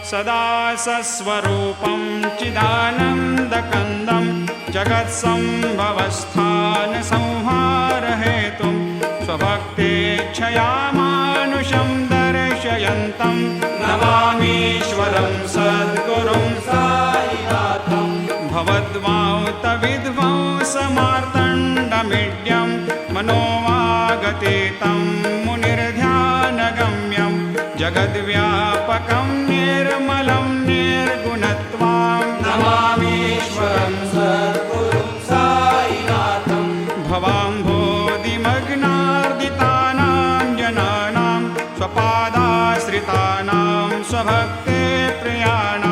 सदा सस्वरूपं चिदानन्दकन्दं जगत्सम्भवस्थानसंहारहेतुं स्वभक्तेच्छया मानुषं दर्शयन्तं नमामीश्वरं सद्गुरुं साईनाथं भवद्वान्तविध्वंसमार्तण्डमीड्यं मनोवागतीतं मुनिर्ध्यानगम्यं जगद्व्यापकं निर्मलं निर्गुणत्वां नमामीश्वरं सद्गुरुं साईनाथं भवाम्भोधिमग्नार्दितानां जनानां स्वपादाश्रितानां स्वभक्ते प्रियाणां